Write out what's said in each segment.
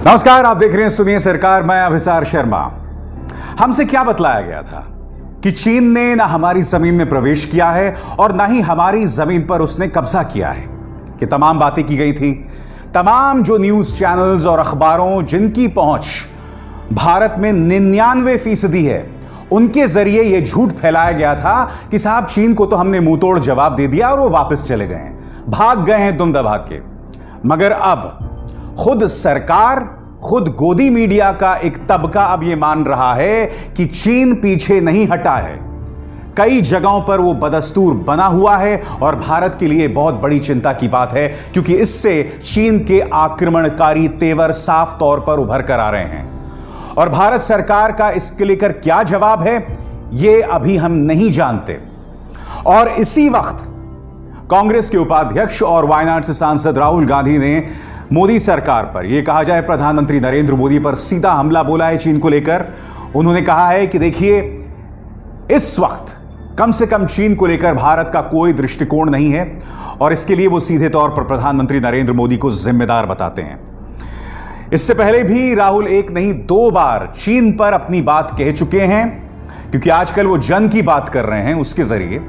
नमस्कार, आप देख रहे हैं सुनिए सरकार। मैं अभिसार शर्मा। हमसे क्या बतलाया गया था कि चीन ने ना हमारी जमीन में प्रवेश किया है और ना ही हमारी जमीन पर उसने कब्जा किया है। कि तमाम बातें की गई थी, तमाम जो न्यूज चैनल्स और अखबारों जिनकी पहुंच भारत में 99% है, उनके जरिए यह झूठ फैलाया गया था कि साहब चीन को तो हमने मुंह तोड़ जवाब दे दिया और वो वापस चले गए हैं, भाग गए हैं दुम दबा के। मगर अब खुद सरकार, खुद गोदी मीडिया का एक तबका अब यह मान रहा है कि चीन पीछे नहीं हटा है। कई जगहों पर वो बदस्तूर बना हुआ है और भारत के लिए बहुत बड़ी चिंता की बात है, क्योंकि इससे चीन के आक्रमणकारी तेवर साफ तौर पर उभर कर आ रहे हैं। और भारत सरकार का इसके लेकर क्या जवाब है, यह अभी हम नहीं जानते। और इसी वक्त कांग्रेस के उपाध्यक्ष और वायनाड से सांसद राहुल गांधी ने मोदी सरकार पर, यह कहा जाए प्रधानमंत्री नरेंद्र मोदी पर सीधा हमला बोला है चीन को लेकर। उन्होंने कहा है कि देखिए, इस वक्त कम से कम चीन को लेकर भारत का कोई दृष्टिकोण नहीं है और इसके लिए वो सीधे तौर पर प्रधानमंत्री नरेंद्र मोदी को जिम्मेदार बताते हैं। इससे पहले भी राहुल एक नहीं दो बार चीन पर अपनी बात कह चुके हैं, क्योंकि आजकल वो जन की बात कर रहे हैं उसके जरिए,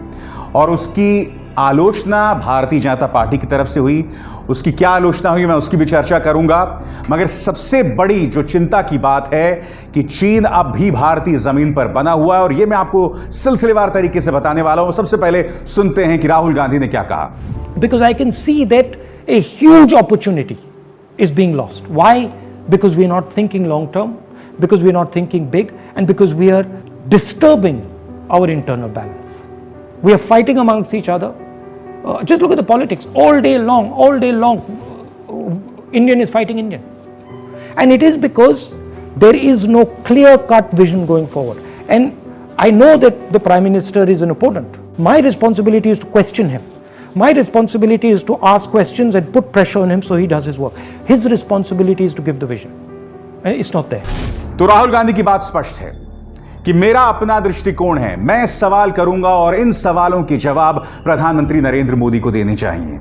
और उसकी आलोचना भारतीय जनता पार्टी की तरफ से हुई। उसकी क्या आलोचना हुई मैं उसकी भी चर्चा करूंगा। मगर सबसे बड़ी जो चिंता की बात है कि चीन अब भी भारतीय जमीन पर बना हुआ है, और यह मैं आपको सिलसिलेवार तरीके से बताने वाला हूं। सबसे पहले सुनते हैं कि राहुल गांधी ने क्या कहा। Because I can see that a huge opportunity is being lost. Why? Because we are not thinking long term, because we are not thinking big, and because we are disturbing our internal balance. We are fighting amongst each other. Just look at the politics. All day long, Indian is fighting Indian. And it is because there is no clear-cut vision going forward. And I know that the Prime Minister is an opponent. My responsibility is to question him. My responsibility is to ask questions and put pressure on him so he does his work. His responsibility is to give the vision. It's not there. तो राहुल गांधी की बात स्पष्ट है कि मेरा अपना दृष्टिकोण है, मैं सवाल करूंगा और इन सवालों के जवाब प्रधानमंत्री नरेंद्र मोदी को देने चाहिए।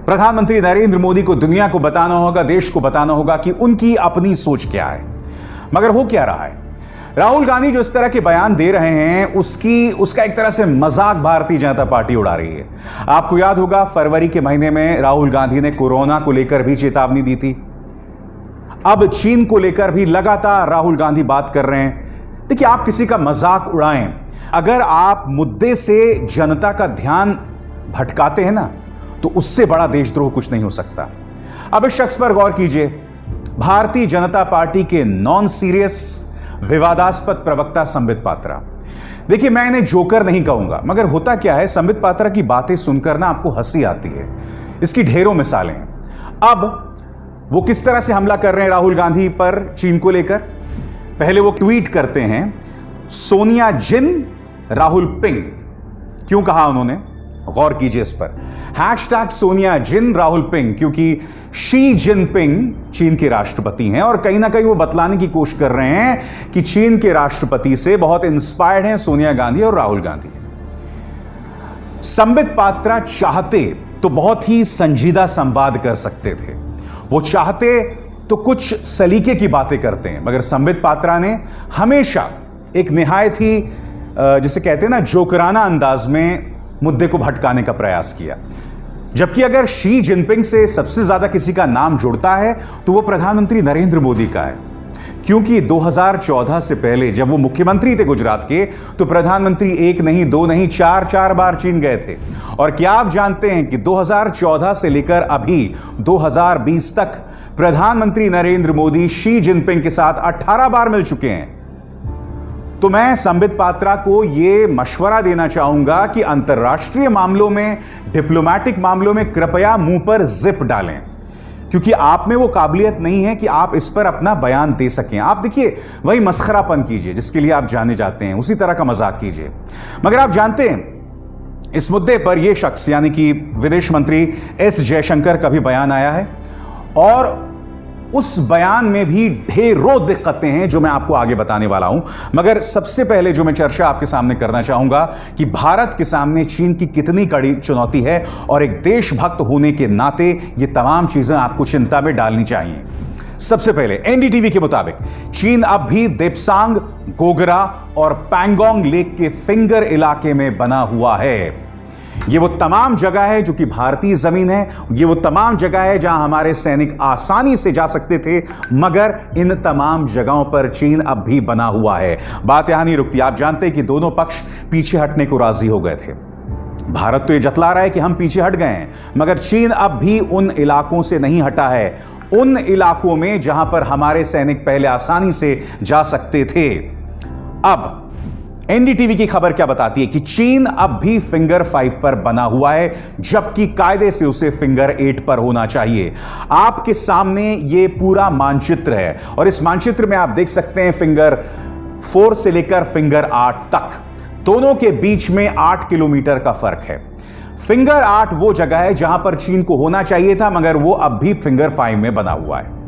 प्रधानमंत्री नरेंद्र मोदी को दुनिया को बताना होगा, देश को बताना होगा कि उनकी अपनी सोच क्या है। मगर हो क्या रहा है, राहुल गांधी जो इस तरह के बयान दे रहे हैं उसका एक तरह से मजाक भारतीय जनता पार्टी उड़ा रही है। आपको याद होगा फरवरी के महीने में राहुल गांधी ने कोरोना को लेकर भी चेतावनी दी थी। अब चीन को लेकर भी लगातार राहुल गांधी बात कर रहे हैं। देखिए, आप किसी का मजाक उड़ाएं, अगर आप मुद्दे से जनता का ध्यान भटकाते हैं ना, तो उससे बड़ा देशद्रोह कुछ नहीं हो सकता। अब इस शख्स पर गौर कीजिए, भारतीय जनता पार्टी के नॉन सीरियस विवादास्पद प्रवक्ता संबित पात्रा। देखिए, मैं इन्हें जोकर नहीं कहूंगा, मगर होता क्या है, संबित पात्रा की बातें सुनकर ना आपको हंसी आती है। इसकी ढेरों मिसालें हैं। अब वो किस तरह से हमला कर रहे हैं राहुल गांधी पर चीन को लेकर। पहले वो ट्वीट करते हैं, सोनिया जिन राहुल पिंग। क्यों कहा उन्होंने, गौर कीजिए इस पर। हैशटैग सोनिया जिन राहुल पिंग, क्योंकि शी जिनपिंग चीन के राष्ट्रपति हैं और कहीं ना कहीं वो बतलाने की कोशिश कर रहे हैं कि चीन के राष्ट्रपति से बहुत इंस्पायर्ड हैं सोनिया गांधी और राहुल गांधी। संबित पात्रा चाहते तो बहुत ही संजीदा संवाद कर सकते थे, वो चाहते तो कुछ सलीके की बातें करते हैं, मगर संबित पात्रा ने हमेशा एक निहायत ही जिसे कहते हैं ना जोकराना अंदाज में मुद्दे को भटकाने का प्रयास किया। जबकि अगर शी जिनपिंग से सबसे ज्यादा किसी का नाम जुड़ता है तो वो प्रधानमंत्री नरेंद्र मोदी का है, क्योंकि 2014 से पहले जब वो मुख्यमंत्री थे गुजरात के, तो प्रधानमंत्री एक नहीं दो नहीं चार बार चीन गए थे। और क्या आप जानते हैं कि 2014 से लेकर अभी 2020 तक प्रधानमंत्री नरेंद्र मोदी शी जिनपिंग के साथ 18 बार मिल चुके हैं। तो मैं संबित पात्रा को यह मशवरा देना चाहूंगा कि अंतर्राष्ट्रीय मामलों में, डिप्लोमैटिक मामलों में कृपया मुंह पर जिप डालें, क्योंकि आप में वो काबिलियत नहीं है कि आप इस पर अपना बयान दे सकें। आप देखिए, वही मस्खरापन कीजिए जिसके लिए आप जाने जाते हैं, उसी तरह का मजाक कीजिए। मगर आप जानते हैं, इस मुद्दे पर यह शख्स यानी कि विदेश मंत्री एस जयशंकर का भी बयान आया है, और उस बयान में भी ढेरों दिक्कतें हैं जो मैं आपको आगे बताने वाला हूं। मगर सबसे पहले जो मैं चर्चा आपके सामने करना चाहूंगा कि भारत के सामने चीन की कितनी कड़ी चुनौती है, और एक देशभक्त होने के नाते ये तमाम चीजें आपको चिंता में डालनी चाहिए। सबसे पहले एनडीटीवी के मुताबिक चीन अब भी देप्सांग, गोगरा और पैंगोंग लेक के फिंगर इलाके में बना हुआ है। ये वो तमाम जगह है जो कि भारतीय जमीन है, ये वो तमाम जगह है जहां हमारे सैनिक आसानी से जा सकते थे, मगर इन तमाम जगहों पर चीन अब भी बना हुआ है। बात यहां नहीं रुकती। आप जानते हैं कि दोनों पक्ष पीछे हटने को राजी हो गए थे। भारत तो ये जतला रहा है कि हम पीछे हट गए हैं, मगर चीन अब भी उन इलाकों से नहीं हटा है, उन इलाकों में जहां पर हमारे सैनिक पहले आसानी से जा सकते थे। अब एनडीटीवी की खबर क्या बताती है कि चीन अब भी फिंगर 5 पर बना हुआ है, जबकि कायदे से उसे फिंगर 8 पर होना चाहिए। आपके सामने यह पूरा मानचित्र है और इस मानचित्र में आप देख सकते हैं फिंगर 4 से लेकर फिंगर 8 तक, दोनों के बीच में 8 किलोमीटर का फर्क है। फिंगर 8 वो जगह है जहां पर चीन को होना चाहिए था, मगर वो अब भी फिंगर 5 में बना हुआ है।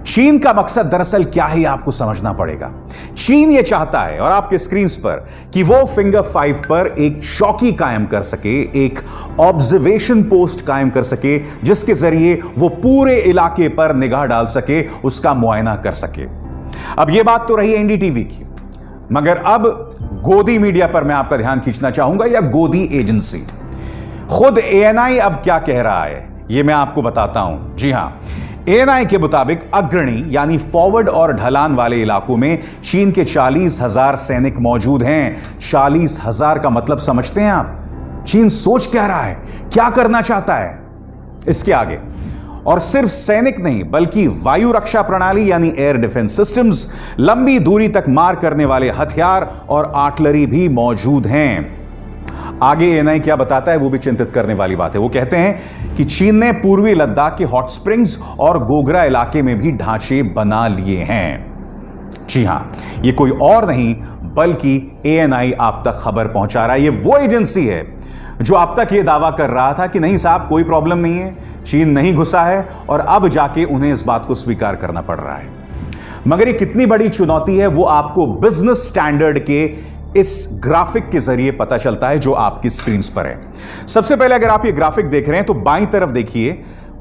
चीन का मकसद दरअसल क्या है, आपको समझना पड़ेगा। चीन ये चाहता है, और आपके स्क्रीन पर, कि वो फिंगर 5 पर एक चौकी कायम कर सके, एक ऑब्जर्वेशन पोस्ट कायम कर सके, जिसके जरिए वो पूरे इलाके पर निगाह डाल सके, उसका मुआयना कर सके। अब ये बात तो रही एनडीटीवी की, मगर अब गोदी मीडिया पर मैं आपका ध्यान खींचना चाहूंगा, या गोदी एजेंसी। खुद एएनआई अब क्या कह रहा है, यह मैं आपको बताता हूं। जी हां, एएनआई के मुताबिक अग्रणी यानी फॉरवर्ड और ढलान वाले इलाकों में चीन के 40,000 सैनिक मौजूद हैं। 40,000 का मतलब समझते हैं आप? चीन सोच क्या रहा है, क्या करना चाहता है इसके आगे? और सिर्फ सैनिक नहीं, बल्कि वायु रक्षा प्रणाली यानी एयर डिफेंस सिस्टम्स, लंबी दूरी तक मार करने वाले हथियार और आर्टिलरी भी मौजूद हैं। आगे एएनआई क्या बताता है वो भी चिंतित करने वाली बात है। वो कहते हैं कि चीन ने पूर्वी लद्दाख के हॉट स्प्रिंग्स और गोगरा इलाके में भी ढांचे बना लिए हैं। जी हां, ये कोई और नहीं बल्कि एएनआई आप तक खबर पहुंचा रहा है। ये वो एजेंसी है जो अब तक ये दावा कर रहा था कि नहीं साहब, कोई प्रॉब्लम नहीं है, चीन नहीं घुसा है, और अब जाके उन्हें इस बात को स्वीकार करना पड़ रहा है। मगर ये कितनी बड़ी चुनौती है वो आपको बिजनेस स्टैंडर्ड के इस ग्राफिक के जरिए पता चलता है, जो आपकी स्क्रीन पर है। सबसे पहले अगर आप ये ग्राफिक देख रहे हैं तो बाईं तरफ देखिए,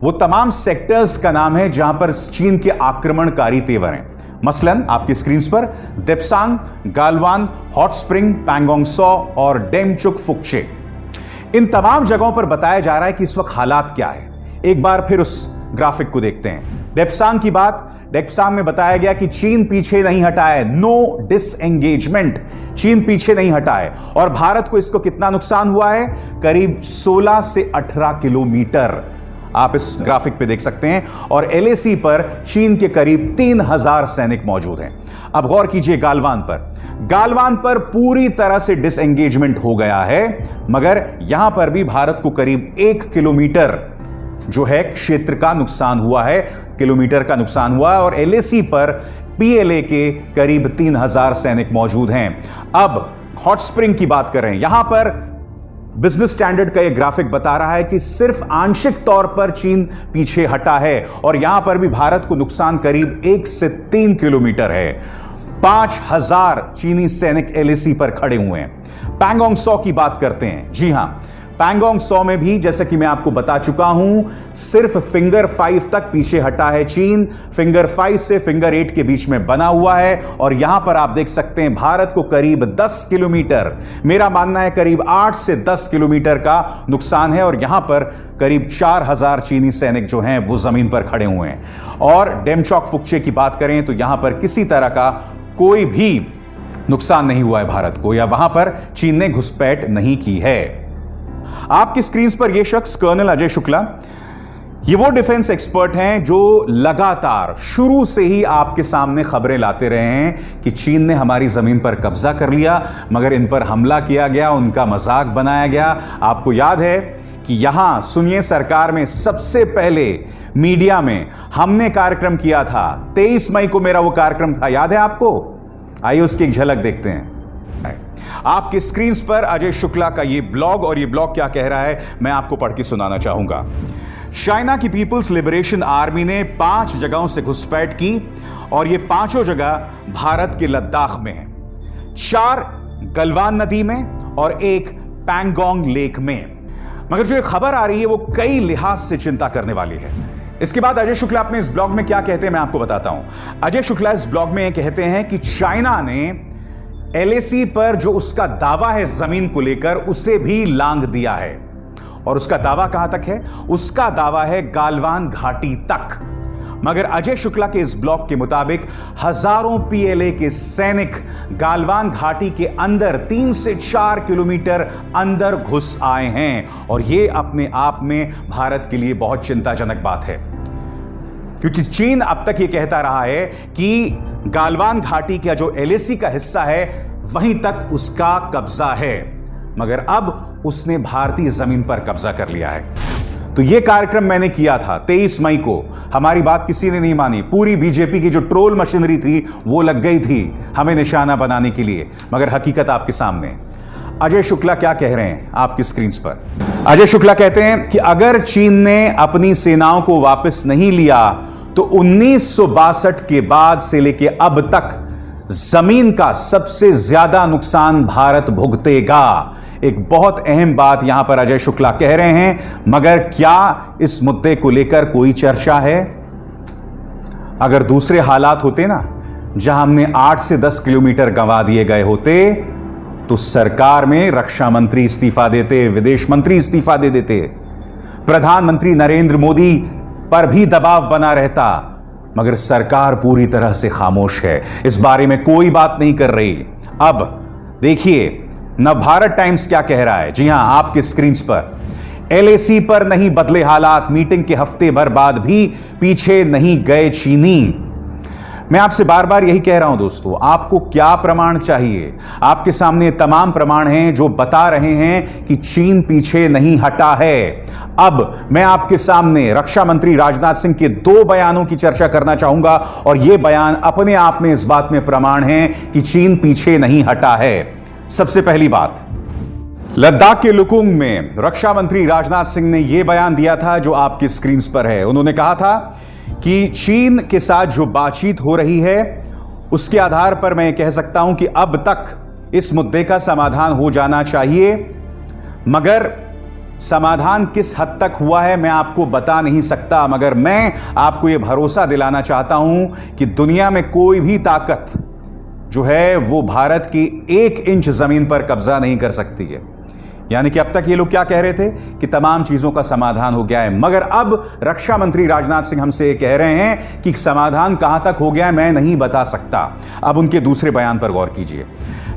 वो तमाम सेक्टर्स का नाम है जहां पर चीन के आक्रमणकारी तेवर हैं। मसलन आपकी स्क्रीन पर देप्सांग, गालवान, हॉट स्प्रिंग, पैंगोंग सो और डेमचुक फुक्चे। इन तमाम जगहों पर बताया जा रहा है कि इस वक्त हालात क्या है। एक बार फिर उस ग्राफिक को देखते हैं। डेप्सांग की बात, डेप्सांग में बताया गया कि चीन पीछे नहीं हटा है, नो डिसएंगेजमेंट, चीन पीछे नहीं हटा है। और भारत को इसको कितना नुकसान हुआ है? करीब 16 से 18 किलोमीटर आप इस ग्राफिक पे देख सकते हैं। और एलएसी पर चीन के करीब 3,000 सैनिक मौजूद हैं। अब गौर कीजिए गालवान पर, गालवान पर पूरी तरह से डिसएंगेजमेंट हो गया है, मगर यहां पर भी भारत को करीब 1 किलोमीटर जो है क्षेत्र का नुकसान हुआ है, किलोमीटर का नुकसान हुआ है। और एलएसी पर पीएलए के करीब 3,000 सैनिक मौजूद हैं। अब हॉट स्प्रिंग की बात कर रहे हैं, यहां पर बिजनेस स्टैंडर्ड का यह ग्राफिक बता रहा है कि सिर्फ आंशिक तौर पर चीन पीछे हटा है, और यहां पर भी भारत को नुकसान करीब 1 से 3 किलोमीटर है। 5,000 चीनी सैनिक एलएसी पर खड़े हुए हैं। पैंगोंग सो की बात करते हैं। जी हां, पैंगोंग सो में भी जैसा कि मैं आपको बता चुका हूं, सिर्फ फिंगर 5 तक पीछे हटा है चीन। फिंगर 5 से फिंगर 8 के बीच में बना हुआ है, और यहां पर आप देख सकते हैं भारत को करीब 10 किलोमीटर, मेरा मानना है करीब 8 से 10 किलोमीटर का नुकसान है। और यहां पर करीब 4,000 चीनी सैनिक जो हैं वो जमीन पर खड़े हुए हैं। और डेमचोक फुक्चे की बात करें तो यहां पर किसी तरह का कोई भी नुकसान नहीं हुआ है भारत को, या वहां पर चीन ने घुसपैठ नहीं की है। आपकी स्क्रीन पर यह शख्स कर्नल अजय शुक्ला, ये वो डिफेंस एक्सपर्ट हैं जो लगातार शुरू से ही आपके सामने खबरें लाते रहे हैं कि चीन ने हमारी जमीन पर कब्जा कर लिया, मगर इन पर हमला किया गया, उनका मजाक बनाया गया। आपको याद है कि यहां सुनिए सरकार में सबसे पहले मीडिया में हमने कार्यक्रम किया था, 23 मई को मेरा वो कार्यक्रम था, याद है आपको? आइए उसकी एक झलक देखते हैं। आपकी स्क्रीन पर अजय शुक्ला का ये ब्लॉग, और ये ब्लॉग क्या कह रहा है मैं आपको पढ़ के सुनाना चाहूंगा। चाइना की पीपुल्स लिबरेशन आर्मी ने 5 जगहों से घुसपैठ की, और ये 5 जगह भारत के लद्दाख में है। 4 गलवान नदी में और 1 पैंगोंग लेक में। मगर जो ये खबर आ रही है वो कई लिहाज से चिंता करने वाली है। इसके बाद अजय शुक्ला अपने इस ब्लॉग में क्या कहते हैं मैं आपको बताता हूं। अजय शुक्ला इस ब्लॉग में कहते हैं कि चाइना ने एलएसी पर जो उसका दावा है जमीन को लेकर उसे भी लांघ दिया है। और उसका दावा कहां तक है? उसका दावा है गालवान घाटी तक। मगर अजय शुक्ला के इस ब्लॉग के मुताबिक हजारों पीएलए के सैनिक गालवान घाटी के अंदर 3 से 4 किलोमीटर अंदर घुस आए हैं। और यह अपने आप में भारत के लिए बहुत चिंताजनक बात है, क्योंकि चीन अब तक यह कहता रहा है कि गालवान घाटी का जो एलएसी का हिस्सा है वहीं तक उसका कब्जा है, मगर अब उसने भारतीय जमीन पर कब्जा कर लिया है। तो यह कार्यक्रम मैंने किया था 23 मई को। हमारी बात किसी ने नहीं मानी। पूरी बीजेपी की जो ट्रोल मशीनरी थी वो लग गई थी हमें निशाना बनाने के लिए, मगर हकीकत आपके सामने। अजय शुक्ला क्या कह रहे हैं आपकी स्क्रीन पर? अजय शुक्ला कहते हैं कि अगर चीन ने अपनी सेनाओं को वापस नहीं लिया तो 1962 के बाद से लेके अब तक जमीन का सबसे ज्यादा नुकसान भारत भुगतेगा। एक बहुत अहम बात यहां पर अजय शुक्ला कह रहे हैं, मगर क्या इस मुद्दे को लेकर कोई चर्चा है? अगर दूसरे हालात होते ना, जहां हमने 8 से 10 किलोमीटर गंवा दिए गए होते, तो सरकार में रक्षा मंत्री इस्तीफा देते, विदेश मंत्री इस्तीफा दे देते, प्रधानमंत्री नरेंद्र मोदी पर भी दबाव बना रहता। मगर सरकार पूरी तरह से खामोश है, इस बारे में कोई बात नहीं कर रही। अब देखिए नवभारत टाइम्स क्या कह रहा है। जी हां, आपके स्क्रीन पर एलएसी पर नहीं बदले हालात, मीटिंग के हफ्ते भर बाद भी पीछे नहीं गए चीनी। मैं आपसे बार बार यही कह रहा हूं दोस्तों, आपको क्या प्रमाण चाहिए? आपके सामने तमाम प्रमाण हैं जो बता रहे हैं कि चीन पीछे नहीं हटा है। अब मैं आपके सामने रक्षा मंत्री राजनाथ सिंह के 2 बयानों की चर्चा करना चाहूंगा, और यह बयान अपने आप में इस बात में प्रमाण है कि चीन पीछे नहीं हटा है। सबसे पहली बात, लद्दाख के लुकुंग में रक्षा मंत्री राजनाथ सिंह ने यह बयान दिया था जो आपकी स्क्रीन पर है। उन्होंने कहा था कि चीन के साथ जो बातचीत हो रही है उसके आधार पर मैं कह सकता हूं कि अब तक इस मुद्दे का समाधान हो जाना चाहिए, मगर समाधान किस हद तक हुआ है मैं आपको बता नहीं सकता। मगर मैं आपको यह भरोसा दिलाना चाहता हूं कि दुनिया में कोई भी ताकत जो है वो भारत की 1 इंच जमीन पर कब्जा नहीं कर सकती है। यानी कि अब तक ये लोग क्या कह रहे थे कि तमाम चीजों का समाधान हो गया है, मगर अब रक्षा मंत्री राजनाथ सिंह हमसे कह रहे हैं कि समाधान कहां तक हो गया है मैं नहीं बता सकता। अब उनके दूसरे बयान पर गौर कीजिए।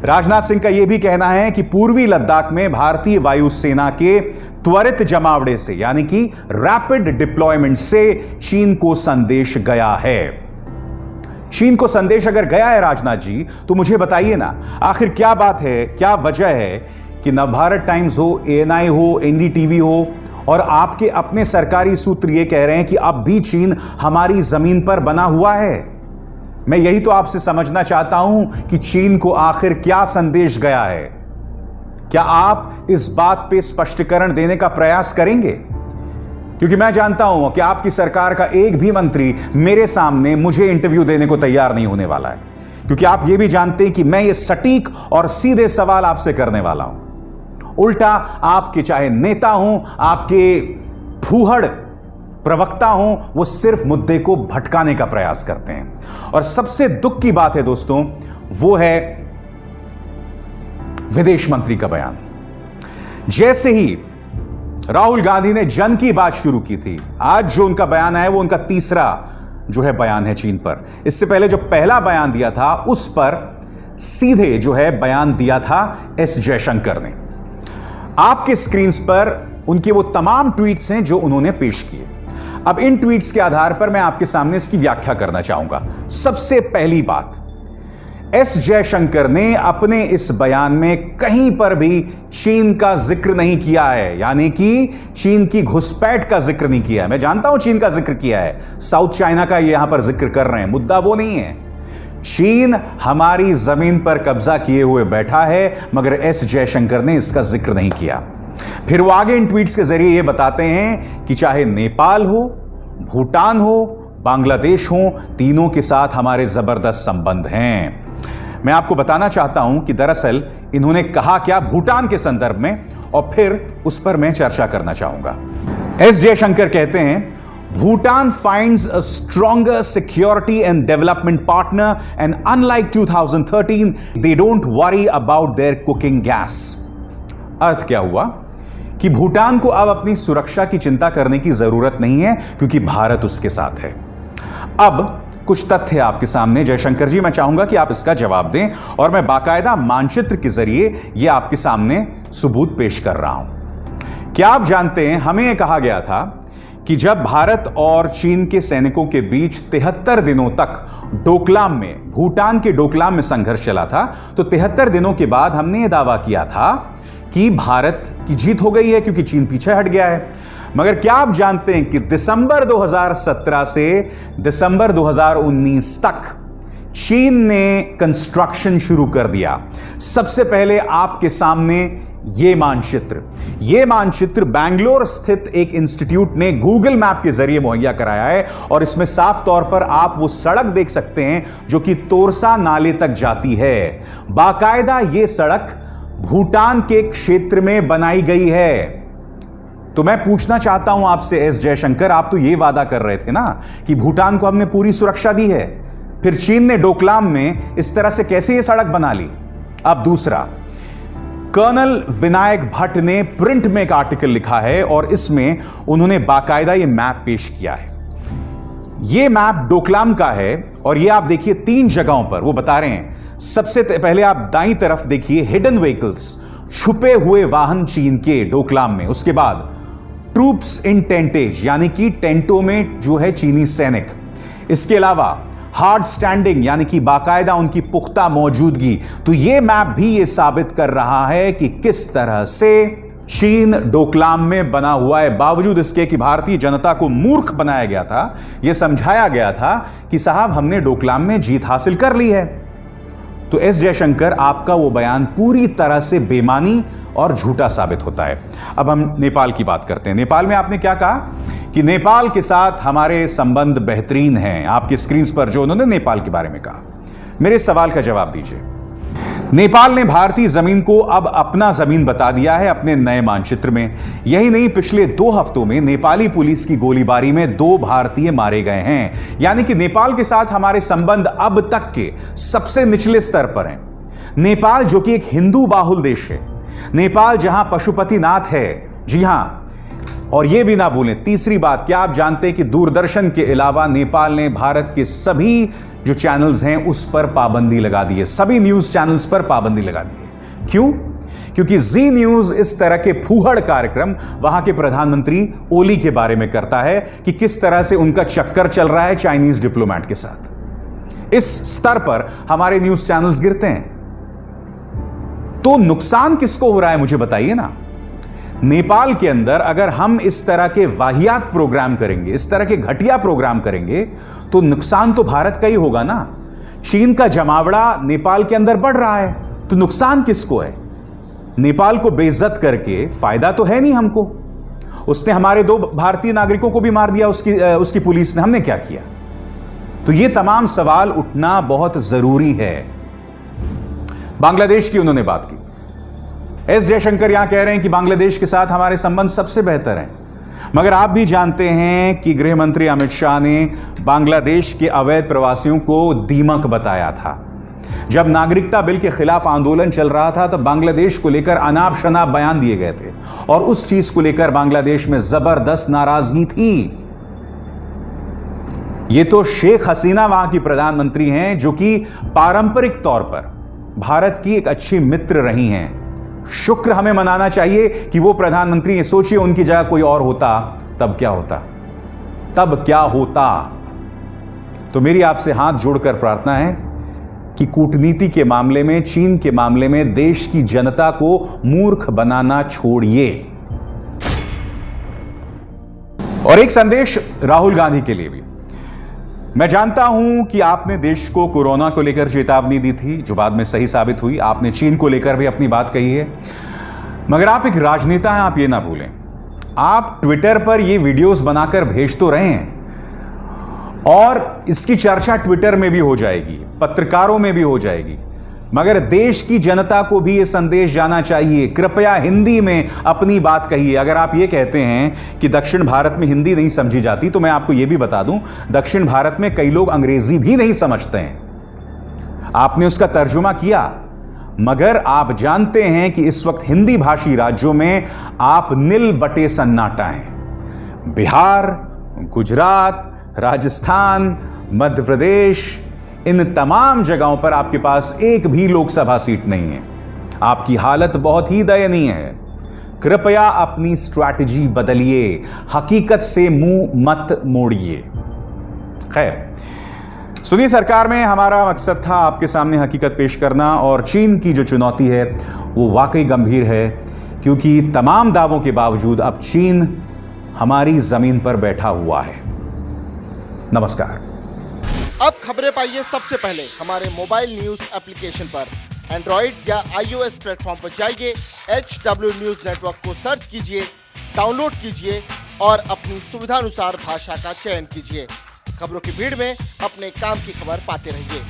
राजनाथ सिंह का यह भी कहना है कि पूर्वी लद्दाख में भारतीय वायुसेना के त्वरित जमावड़े से, यानी कि रैपिड डिप्लॉयमेंट से चीन को संदेश गया है। चीन को संदेश अगर गया है राजनाथ जी, तो मुझे बताइए ना, आखिर क्या बात है, क्या वजह है कि नवभारत टाइम्स हो, एएनआई हो, एनडीटीवी हो और आपके अपने सरकारी सूत्र यह कह रहे हैं कि अब भी चीन हमारी जमीन पर बना हुआ है? मैं यही तो आपसे समझना चाहता हूं कि चीन को आखिर क्या संदेश गया है। क्या आप इस बात पे स्पष्टीकरण देने का प्रयास करेंगे? क्योंकि मैं जानता हूं कि आपकी सरकार का एक भी मंत्री मेरे सामने मुझे इंटरव्यू देने को तैयार नहीं होने वाला है, क्योंकि आप यह भी जानते हैं कि मैं ये सटीक और सीधे सवाल आपसे करने वाला हूं। उल्टा आपके चाहे नेता हूं, आपके फूहड़ प्रवक्ता हूं, वो सिर्फ मुद्दे को भटकाने का प्रयास करते हैं। और सबसे दुख की बात है दोस्तों, वो है विदेश मंत्री का बयान। जैसे ही राहुल गांधी ने जन की बात शुरू की थी, आज जो उनका बयान आया वो उनका तीसरा जो है बयान है चीन पर। इससे पहले जो पहला बयान दिया था उस पर सीधे जो है बयान दिया था एस जयशंकर ने। आपके स्क्रीन पर उनके वो तमाम ट्वीट्स हैं जो उन्होंने पेश किए। अब इन ट्वीट्स के आधार पर मैं आपके सामने इसकी व्याख्या करना चाहूंगा। सबसे पहली बात, एस जयशंकर ने अपने इस बयान में कहीं पर भी चीन का जिक्र नहीं किया है, यानी कि चीन की घुसपैठ का जिक्र नहीं किया है। मैं जानता हूं चीन का जिक्र किया है, साउथ चाइना का यहां पर जिक्र कर रहे हैं, मुद्दा वो नहीं है। चीन हमारी जमीन पर कब्जा किए हुए बैठा है, मगर एस जयशंकर ने इसका जिक्र नहीं किया। फिर वो आगे इन ट्वीट्स के जरिए ये बताते हैं कि चाहे नेपाल हो, भूटान हो, बांग्लादेश हो, तीनों के साथ हमारे जबरदस्त संबंध हैं। मैं आपको बताना चाहता हूं कि दरअसल इन्होंने कहा क्या भूटान के संदर्भ में, और फिर उस पर मैं चर्चा करना चाहूंगा। एस जयशंकर कहते हैं Bhutan finds a stronger security and development partner, and unlike 2013, they don't worry about their cooking gas. अर्थ क्या हुआ कि भूटान को अब अपनी सुरक्षा की चिंता करने की जरूरत नहीं है क्योंकि भारत उसके साथ है। अब कुछ तथ्य आपके सामने, जयशंकर जी, मैं चाहूंगा कि आप इसका जवाब दें और मैं बाकायदा मानचित्र के जरिए यह आपके सामने सबूत पेश कर रहा हूं। क्या आप जानते हैं, हमें यह कहा गया था कि जब भारत और चीन के सैनिकों के बीच 73 दिनों तक डोकलाम में, भूटान के डोकलाम में संघर्ष चला था, तो 73 दिनों के बाद हमने यह दावा किया था कि भारत की जीत हो गई है क्योंकि चीन पीछे हट गया है। मगर क्या आप जानते हैं कि दिसंबर 2017 से दिसंबर 2019 तक चीन ने कंस्ट्रक्शन शुरू कर दिया। सबसे पहले आपके सामने यह मानचित्र बेंगलोर स्थित एक इंस्टीट्यूट ने गूगल मैप के जरिए मुहैया कराया है और इसमें साफ तौर पर आप वो सड़क देख सकते हैं जो कि तोरसा नाले तक जाती है। बाकायदा यह सड़क भूटान के क्षेत्र में बनाई गई है। तो मैं पूछना चाहता हूं आपसे एस जयशंकर, आप तो यह वादा कर रहे थे ना कि भूटान को हमने पूरी सुरक्षा दी है, फिर चीन ने डोकलाम में इस तरह से कैसे यह सड़क बना ली? अब दूसरा, कर्नल विनायक भट्ट ने प्रिंट में एक आर्टिकल लिखा है और इसमें उन्होंने बाकायदा यह मैप पेश किया है। यह मैप डोकलाम का है और यह आप देखिए 3 जगहों पर वो बता रहे हैं। सबसे पहले आप दाईं तरफ देखिए हिडन व्हीकल्स, छुपे हुए वाहन चीन के डोकलाम में। उसके बाद ट्रूप्स इन टेंटेज, यानी कि टेंटों में जो है चीनी सैनिक। इसके अलावा हार्ड स्टैंडिंग, यानी कि बाकायदा उनकी पुख्ता मौजूदगी। तो यह मैप भी यह साबित कर रहा है कि किस तरह से चीन डोकलाम में बना हुआ है। बावजूद इसके कि भारतीय जनता को मूर्ख बनाया गया था, यह समझाया गया था कि साहब हमने डोकलाम में जीत हासिल कर ली है। तो एस जयशंकर, आपका वो बयान पूरी तरह से बेमानी और झूठा साबित होता है। अब हम नेपाल की बात करते हैं। नेपाल में आपने क्या कहा कि नेपाल के साथ हमारे संबंध बेहतरीन हैं। आपकी स्क्रीन पर जो उन्होंने नेपाल के बारे में कहा, मेरे सवाल का जवाब दीजिए। नेपाल ने भारतीय जमीन को अब अपना जमीन बता दिया है अपने नए मानचित्र में। यही नहीं, पिछले 2 हफ्तों में नेपाली पुलिस की गोलीबारी में 2 भारतीय मारे गए हैं। यानी कि नेपाल के साथ हमारे संबंध अब तक के सबसे निचले स्तर पर हैं। नेपाल जो कि एक हिंदू बाहुल देश है, नेपाल जहां पशुपतिनाथ है, जी हां, और यह भी ना भूलें, तीसरी बात, क्या आप जानते हैं कि दूरदर्शन के अलावा नेपाल ने भारत के सभी जो चैनल्स हैं उस पर पाबंदी लगा दी है, सभी न्यूज चैनल्स पर पाबंदी लगा दी है। क्यों? क्योंकि जी न्यूज इस तरह के फूहड़ कार्यक्रम वहां के प्रधानमंत्री ओली के बारे में करता है कि किस तरह से उनका चक्कर चल रहा है चाइनीज डिप्लोमेट के साथ। इस स्तर पर हमारे न्यूज चैनल्स गिरते हैं। तो नुकसान किसको हो रहा है मुझे बताइए ना। नेपाल के अंदर अगर हम इस तरह के वाहियात प्रोग्राम करेंगे, इस तरह के घटिया प्रोग्राम करेंगे, तो नुकसान तो भारत का ही होगा ना। चीन का जमावड़ा नेपाल के अंदर बढ़ रहा है, तो नुकसान किसको है? नेपाल को बेइज्जत करके फायदा तो है नहीं हमको। उसने हमारे 2 भारतीय नागरिकों को भी मार दिया, उसकी पुलिस ने। हमने क्या किया? तो ये तमाम सवाल उठना बहुत जरूरी है। बांग्लादेश की उन्होंने बात की। एस जयशंकर यहां कह रहे हैं कि बांग्लादेश के साथ हमारे संबंध सबसे बेहतर हैं, मगर आप भी जानते हैं कि गृह मंत्री अमित शाह ने बांग्लादेश के अवैध प्रवासियों को दीमक बताया था। जब नागरिकता बिल के खिलाफ आंदोलन चल रहा था तब बांग्लादेश को लेकर अनाप शनाप बयान दिए गए थे और उस चीज को लेकर बांग्लादेश में जबरदस्त नाराजगी थी। ये तो शेख हसीना वहां की प्रधानमंत्री हैं जो कि पारंपरिक तौर पर भारत की एक अच्छी मित्र रही हैं। शुक्र हमें मनाना चाहिए कि वो प्रधानमंत्री, ये सोचिए उनकी जगह कोई और होता तब क्या होता। तो मेरी आपसे हाथ जोड़कर प्रार्थना है कि कूटनीति के मामले में, चीन के मामले में देश की जनता को मूर्ख बनाना छोड़िए। और एक संदेश राहुल गांधी के लिए भी। मैं जानता हूं कि आपने देश को कोरोना को लेकर चेतावनी दी थी जो बाद में सही साबित हुई। आपने चीन को लेकर भी अपनी बात कही है, मगर आप एक राजनेता हैं, आप ये ना भूलें। आप ट्विटर पर ये वीडियोस बनाकर भेज तो रहे हैं और इसकी चर्चा ट्विटर में भी हो जाएगी, पत्रकारों में भी हो जाएगी, मगर देश की जनता को भी यह संदेश जाना चाहिए, कृपया हिंदी में अपनी बात कहिए। अगर आप ये कहते हैं कि दक्षिण भारत में हिंदी नहीं समझी जाती, तो मैं आपको यह भी बता दूं, दक्षिण भारत में कई लोग अंग्रेजी भी नहीं समझते हैं। आपने उसका तर्जुमा किया, मगर आप जानते हैं कि इस वक्त हिंदी भाषी राज्यों में आप नील बटे सन्नाटा हैं। बिहार, गुजरात, राजस्थान, मध्य प्रदेश, इन तमाम जगहों पर आपके पास एक भी लोकसभा सीट नहीं है। आपकी हालत बहुत ही दयनीय है। कृपया अपनी स्ट्रैटेजी बदलिए, हकीकत से मुंह मत मोड़िए। खैर, सुनिए, सरकार में हमारा मकसद था आपके सामने हकीकत पेश करना, और चीन की जो चुनौती है वो वाकई गंभीर है, क्योंकि तमाम दावों के बावजूद अब चीन हमारी जमीन पर बैठा हुआ है। नमस्कार। अब खबरें पाइए सबसे पहले हमारे मोबाइल न्यूज एप्लीकेशन पर। एंड्रॉइड या iOS प्लेटफॉर्म पर जाइए, HW न्यूज नेटवर्क को सर्च कीजिए, डाउनलोड कीजिए और अपनी सुविधानुसार भाषा का चयन कीजिए। खबरों की भीड़ में अपने काम की खबर पाते रहिए।